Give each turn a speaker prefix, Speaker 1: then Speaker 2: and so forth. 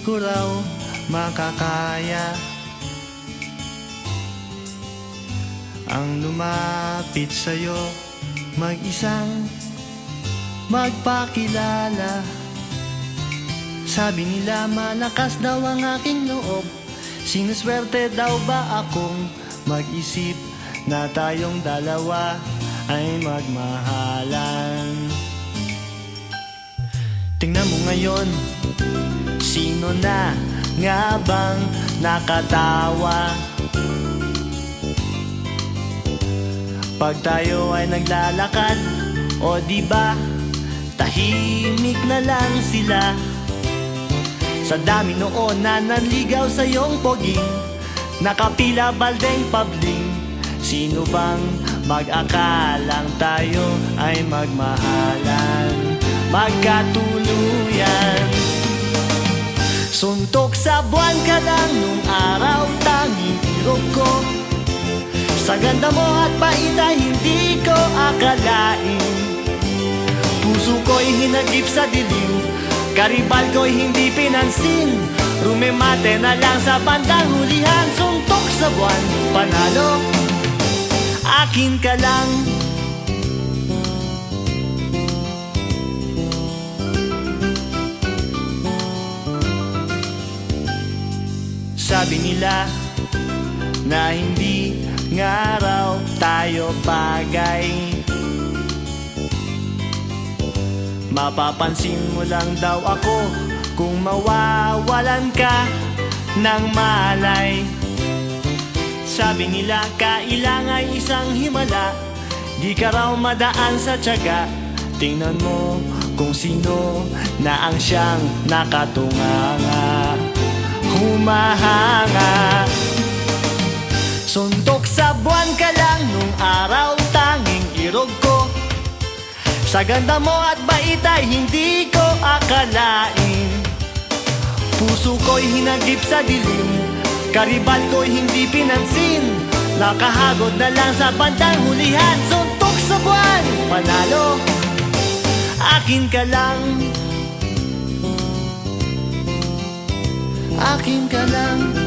Speaker 1: ko raw makakaya ang lumapit sa'yo, mag-isang magpakilala. Sabi nila malakas daw ang aking loob, sinuswerte daw ba akong mag-isip na tayong dalawa ay magmahalan. Tingnan mo ngayon, sino na nga bang nakatawa pag tayo ay naglalakad? O diba, tahimik na lang sila. Sa dami noon na nanligaw sa iyong poging, nakapila baldeng pabling. Sino bang mag-akalang tayo ay magmahalan, magkatuluyan? Suntok sa buwan ka lang nung araw, tanging irog ko. Sa ganda mo at bait ay hindi ko akalain. Puso ko'y hinagip sa dilim, karibal ko'y hindi pinansin. Rumemate na lang sa bandang hulihan. Suntok sa buwan, panalo, akin ka lang. Sabi nila na hindi nga raw tayo bagay, mapapansin mo lang daw ako kung mawawalan ka ng malay. Sabi nila kailangan isang himala, di ka raw madaan sa tiyaga. Tingnan mo kung sino na ang siyang nakatunganga, humahanga. Suntok sa buwan ka lang nung araw, tanging irog ko. Sa ganda mo at bait ay hindi ko akalain. Puso ko'y hinagip sa dilim, karibal ko'y hindi pinansin. Nakahagod na lang sa bandang hulihan. Suntok sa buwan, panalo, akin ka lang. Akin ka lang.